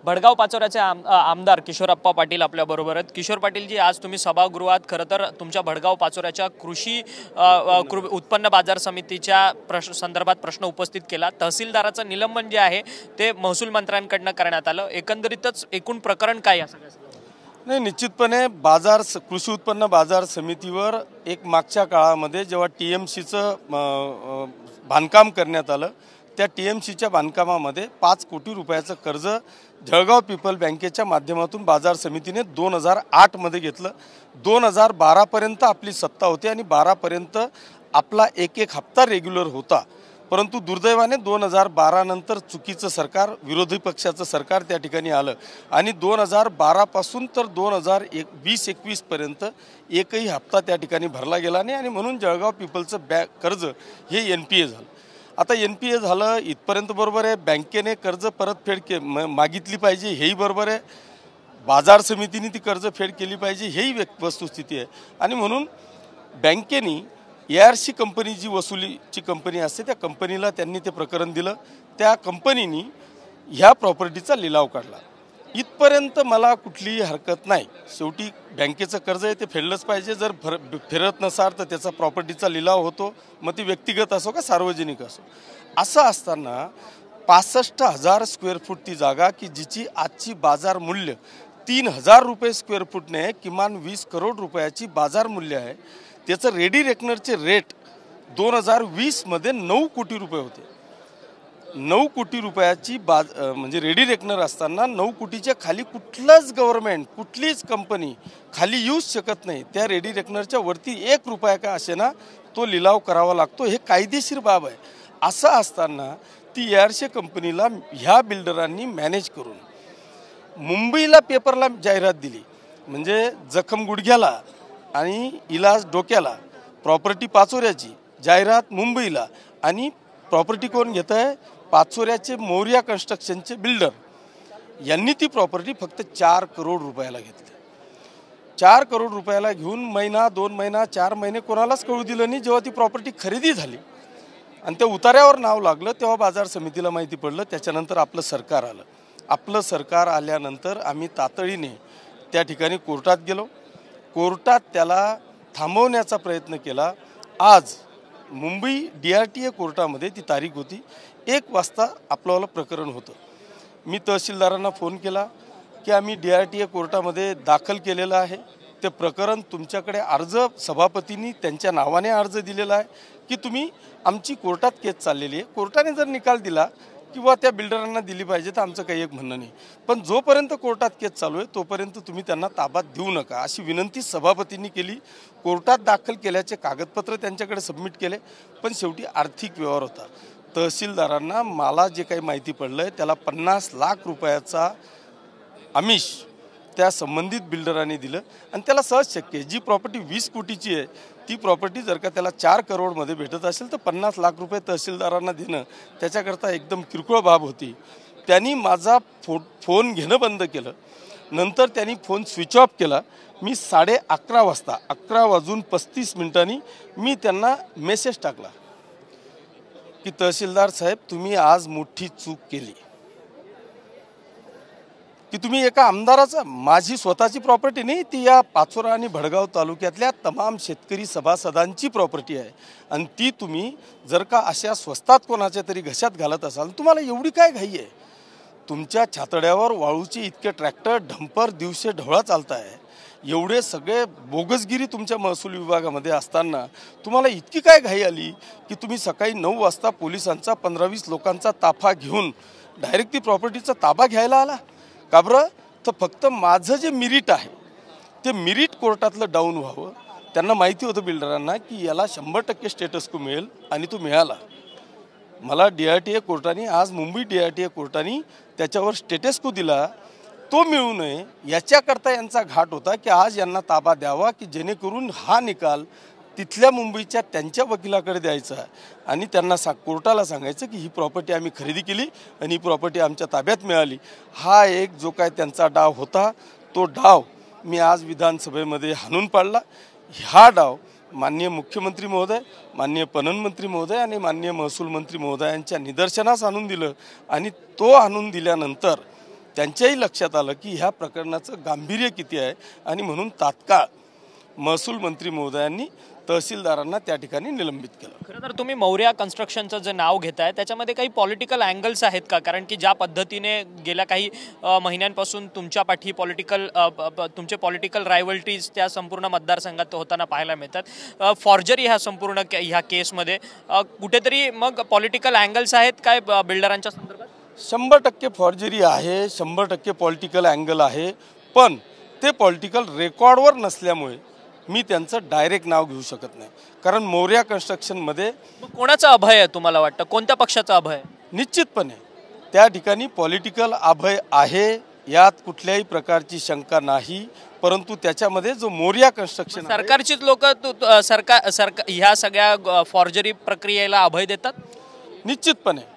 भडगाव पाचोऱ्याचे आमदार किशोरप्पा पाटील आपल्या बरोबर आहेत। किशोर पाटीलजी, आज तुम्ही सभागृहात खरं तर तुमच्या भडगाव पाचोऱ्याच्या कृषी उत्पन्न बाजार समितीच्या संदर्भात प्रश्न उपस्थित केला। तहसीलदाराचं निलंबन जे आहे ते महसूल मंत्र्यांकडून करण्यात आलं। एकंदरीतच एकूण प्रकरण काय आहे? नाही, निश्चितपणे कृषी उत्पन्न बाजार समितीवर एक मागच्या काळामध्ये जेव्हा TMCचं बांधकाम करण्यात आलं, त्या TMCच्या बांधकामामध्ये 5 कोटी रुपयाचं कर्ज जळगाव पीपल बँकेच्या माध्यमातून बाजार समितीने 2008 मध्ये घेतलं। 2012 पर्यंत आपली सत्ता होती आणि 12 पर्यंत आपला एक हप्ता रेग्युलर होता। परंतु दुर्दैवाने 2012 नंतर चुकीचं सरकार, विरोधी पक्षाचं सरकार त्या ठिकाणी आलं आणि 2012 पासून तर 2020-21 पर्यंत एकही हप्ता त्या ठिकाणी भरला गेला नाही आणि म्हणून जळगाव पीपलचं कर्ज हे NPA झालं। आता NPA झालं इथपर्यंत बरोबर आहे, बँकेने कर्ज परतफेड मागितली पाहिजे हेही बरोबर आहे, बाजार समितीने ती कर्जफेड केली पाहिजे हेही वस्तुस्थिती आहे आणि म्हणून बँकेने ARC कंपनी जी वसुलीची कंपनी असते त्या कंपनीला त्यांनी ते प्रकरण दिलं। त्या कंपनीने ह्या प्रॉपर्टीचा लिलाव काढला। इथपर्यंत मला कुठलीही हरकत नाही, शेवटी बँकेचं कर्ज आहे ते फेडलंच पाहिजे। जर फिरत नसाल तर त्याचा प्रॉपर्टीचा लिलाव होतो, मग ती व्यक्तिगत असो का सार्वजनिक असो। असं असताना 65,000 स्क्वेअर फूट ती जागा की जिची आजची बाजार मूल्य 3,000 रुपये स्क्वेअर फूटने किमान 20 करोड रुपयाची बाजार मूल्य आहे। त्याचं रेडी रेकनरचे रेट 2020 मध्ये 9 कोटी रुपये होते। 9 कोटी रुपयाची म्हणजे रेडी रेकनर असताना 9 कोटीच्या खाली कुठलंच गव्हर्नमेंट, कुठलीच कंपनी खाली येऊच शकत नाही। त्या रेडी रेकनरच्या वरती 1 रुपया का असेना तो लिलाव करावा लागतो, हे कायदेशीर बाब आहे। असं असताना ती ARC कंपनीला ह्या बिल्डरांनी मॅनेज करून मुंबईला पेपरला जाहिरात दिली, म्हणजे जखम गुडघ्याला आणि इलाज डोक्याला, प्रॉपर्टी पाचोऱ्याची जाहिरात मुंबईला, आणि प्रॉपर्टी कोण घेत आहे? पाचोऱ्याचे मोर्या कन्स्ट्रक्शनचे बिल्डर यांनी ती प्रॉपर्टी फक्त 4 करोड रुपयाला घेतली। 4 करोड रुपयाला घेऊन महिना, 2 महिना, 4 महिने कोणालाच कळू दिलं नाही। जेव्हा ती प्रॉपर्टी खरेदी झाली आणि त्या उतार्यावर नाव लागलं तेव्हा बाजार समितीला माहिती पडलं। त्याच्यानंतर आपलं सरकार आलं। आपलं सरकार आल्यानंतर आम्ही तातडीने त्या ठिकाणी कोर्टात गेलो। कोर्टात त्याला थांबवण्याचा प्रयत्न केला। आज मुंबई DRTA कोर्टामध्ये ती तारीख होती, 1 वाजता आपलं प्रकरण होतं। मी तहसीलदारांना फोन केला की आम्ही DRTA कोर्टामध्ये दाखल केलेलं आहे, ते प्रकरण तुमच्याकडे अर्ज सभापतींनी त्यांच्या नावाने अर्ज दिलेला आहे की तुम्ही आमची कोर्टात केस चाललेली आहे, कोर्टाने जर निकाल दिला किंवा त्या बिल्डरांना दिली पाहिजे तर आमचं काही एक म्हणणं नाही, पण जोपर्यंत कोर्टात केस चालू आहे तोपर्यंत तुम्ही त्यांना ताब्यात देऊ नका, अशी विनंती सभापतींनी केली। कोर्टात दाखल केल्याचे कागदपत्र त्यांच्याकडे सबमिट केले, पण शेवटी आर्थिक व्यवहार होता। तहसीलदारांना मला जे काही माहिती पडलं आहे त्याला 50 लाख रुपयाचा आमिष त्या संबंधित बिल्डरांनी दिलं आणि त्याला सहज शक्य आहे। जी प्रॉपर्टी 20 कोटीची आहे ती प्रॉपर्टी जर का त्याला 4 करोडमध्ये भेटत असेल तर 50 लाख रुपये तहसीलदारांना देणं त्याच्याकरता एकदम किरकोळ बाब होती। त्यांनी माझा फोन घेणं बंद केलं, नंतर त्यांनी फोन स्विच ऑफ केला। मी 11:30 वाजता 11:35 मी त्यांना मेसेज टाकला की तहसीलदार साहेब, तुम्ही आज मोठी चूक केली की तुम्ही एका आमदाराचा, माझी स्वतःची प्रॉपर्टी नाही, ती या पाचोरा आणि भडगाव तालुक्यातल्या तमाम शेतकरी सभासदांची प्रॉपर्टी आहे आणि ती तुम्ही जर का अशा स्वस्तात कोणाच्या तरी घशात घालत असाल, तुम्हाला एवढी काय घाई आहे? तुमच्या छातड्यावर वाळूचे इतके ट्रॅक्टर, डंपर दिवसे ढवळा चालत आहे, एवढे सगळे बोगसगिरी तुमच्या महसूल विभागामध्ये असताना तुम्हाला इतकी काय घाई आली की तुम्ही सकाळी 9 वाजता पोलिसांचा 15-20 लोकांचा ताफा घेऊन डायरेक्ट ती प्रॉपर्टीचा ताबा घ्यायला आला? का बरं? तर फक्त माझं जे मिरिट आहे ते मिरिट कोर्टातलं डाऊन व्हावं। त्यांना माहिती होतं बिल्डरांना की याला 100% स्टेटस को मिळेल आणि तो मिळाला। मला DRTA कोर्टाने, आज मुंबई DRTA कोर्टाने त्याच्यावर स्टेटस को दिला, तो मिळू नये याच्याकरता यांचा घाट होता की आज यांना ताबा द्यावा की जेणेकरून हा निकाल तिथल्या मुंबईच्या त्यांच्या वकिलाकडे द्यायचा आणि त्यांना कोर्टाला सांगायचं की ही प्रॉपर्टी आम्ही खरेदी केली आणि ही प्रॉपर्टी आमच्या ताब्यात मिळाली। हा एक जो काय त्यांचा डाव होता, तो डाव मी आज विधानसभेमध्ये हाणून पाडला। हा डाव माननीय मुख्यमंत्री महोदय, माननीय पणन मंत्री महोदय आणि माननीय महसूल मंत्री महोदयांच्या निदर्शनास आणून दिलं आणि तो आणून दिल्यानंतर त्यांच्याही लक्षात आलं की ह्या प्रकरणाचं गांभीर्य किती आहे आणि म्हणून तात्काळ महसूल मंत्री महोदयांनी तहसीलदारांना त्या ठिकाणी निलंबित केलं. खरं तर तुम्ही मौर्या कन्स्ट्रक्शनचं जे नाव घेताय त्याच्यामध्ये काही पॉलिटिकल अँगल्स आहेत का? कारण की ज्या पद्धतीने गेल्या काही महिन्यांपासून तुमच्या पाठी तुमचे पॉलिटिकल रायव्हल्टीज त्या संपूर्ण मतदारसंघात होताना पाहायला मिळतात. फॉर्जरी ह्या संपूर्ण ह्या केसमध्ये कुठेतरी मग पॉलिटिकल अँगल्स आहेत काय बिल्डरांच्या संदर्भात? 100% फॉर्जरी आहे, 100% पॉलिटिकल अँगल आहे, पण ते पॉलिटिकल रेकॉर्डवर नसल्यामुळे मी त्यांचं डायरेक्ट नाव घेऊ शकत नाही. कारण मौर्या कन्स्ट्रक्शनमध्ये कोणाचं अभय आहे तुम्हाला वाटतं? कोणत्या पक्षाचं अभय आहे? निश्चितपणे त्या ठिकाणी पॉलिटिकल अभय आहे, यात कुठल्याही प्रकारची शंका नाही. परंतु त्याच्यामध्ये जो मौर्या कन्स्ट्रक्शन सरकारचीच लोक सरकार ह्या सगळ्या फॉर्जरी प्रक्रियेला अभय देतात. निश्चितपणे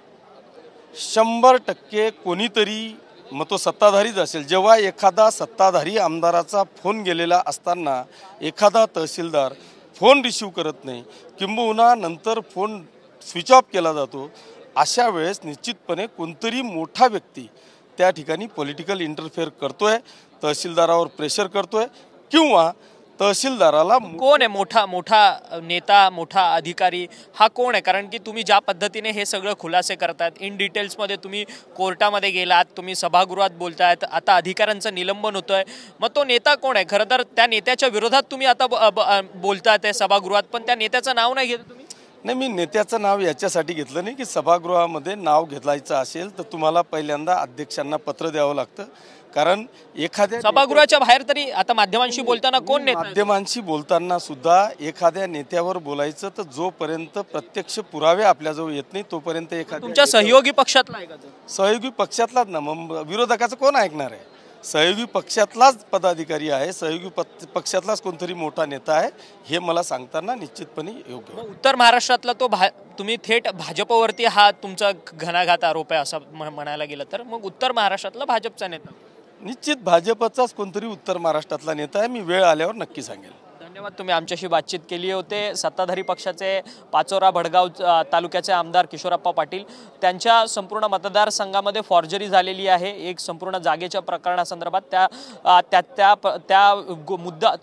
100% कोणीतरी, मग तो सत्ताधारीच असेल. जेव्हा एखादा सत्ताधारी आमदाराचा फोन गेलेला असताना एखादा तहसीलदार फोन रिसीव करत नाही, किंबहुना नंतर फोन स्विच ऑफ केला जातो, अशा वेळेस निश्चितपणे कोणतरी मोठा व्यक्ती त्या ठिकाणी पॉलिटिकल इंटरफेअर करतोय, तहसीलदारावर प्रेशर करतोय, किंवा तहसीलदाराला कोण आहे मोठा नेता, मोठा अधिकारी हा कोण आहे? कारण की तुम्ही ज्या पद्धतीने हे सगळं खुलासे करतायत, इन डिटेल्समध्ये तुम्ही कोर्टामध्ये गेलात, तुम्ही सभागृहात बोलतायत, आता अधिकाऱ्यांचं निलंबन होतंय, मग तो नेता कोण आहे? खरं तर त्या नेत्याच्या विरोधात तुम्ही आता बोलतायत सभागृहात, पण त्या नेत्याचं नाव नाही घेत तुम्ही. नाही, मी नेत्याचं नाव याच्यासाठी घेतलं नाही की सभागृहामध्ये नाव घेतलायचं असेल तर तुम्हाला पहिल्यांदा अध्यक्षांना पत्र द्यावं लागतं. कारण एखाद्या सभागृहाच्या बाहेर तरी आता माध्यमांशी बोलताना कोण नेता? माध्यमांशी बोलताना सुद्धा एखाद्या नेत्यावर बोलायचं तर जोपर्यंत प्रत्यक्ष पुरावे आपल्याजवळ येत नाही तोपर्यंत तुमच्या सहयोगी पक्षातला आहे का? सहयोगी पक्षातलाच ना, मग विरोधकाचं कोण ऐकणार आहे? सहयोगी पक्षातलाच पदाधिकारी आहे, सहयोगी पक्षातलाच कोणतरी मोठा नेता आहे, हे मला सांगताना निश्चितपणे योग्य. उत्तर महाराष्ट्रातला तो तुम्ही थेट भाजपवरती हा तुमचा घणाघात आरोप आहे असं म्हणायला गेलं तर, मग उत्तर महाराष्ट्रातला भाजपचा नेता निश्चित भाजपचाच कोणतरी उत्तर महाराष्ट्रातला नेता आहे. मी वेळ आल्यावर नक्की सांगेल. धन्यवाद. तुम्ही आमच्याशी बातचीत केली होते. सत्ताधारी पक्षाचे पाचोरा भडगाव तालुक्याचे आमदार किशोरप्पा पाटील, त्यांच्या संपूर्ण मतदारसंघामध्ये फॉर्जरी झालेली आहे एक संपूर्ण जागेच्या प्रकरणासंदर्भात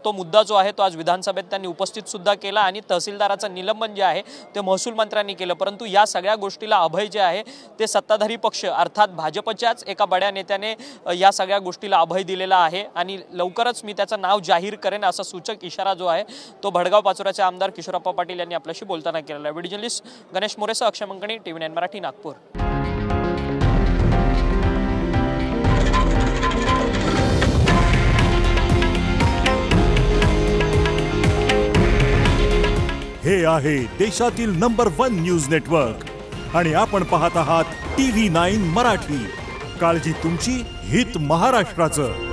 तो मुद्दा जो आहे तो आज विधानसभेत त्यांनी उपस्थित सुद्धा केला आणि तहसीलदाराचं निलंबन जे आहे ते महसूल मंत्र्यांनी केलं. परंतु या सगळ्या गोष्टीला अभय जे आहे ते सत्ताधारी पक्ष अर्थात भाजपच्याच एका बड्या नेत्याने या सगळ्या गोष्टीला अभय दिलेला आहे आणि लवकरच मी त्याचं नाव जाहीर करेन असा सूचक इशारा जो आहे तो भडगाव पाचोऱ्याचे आमदार किशोरप्पा पाटील यांनी आपल्याशी बोलताना केलेला आहे. व्हिडिओ जर्नलिस्ट गणेश मोरेसह अक्षय मंकणी, TV9 मराठी, नागपूर. हे आहे देशातील नंबर 1 न्यूज नेटवर्क आणि आपण पाहत आहात TV9 मराठी. काळजी तुमची, हित महाराष्ट्राचं.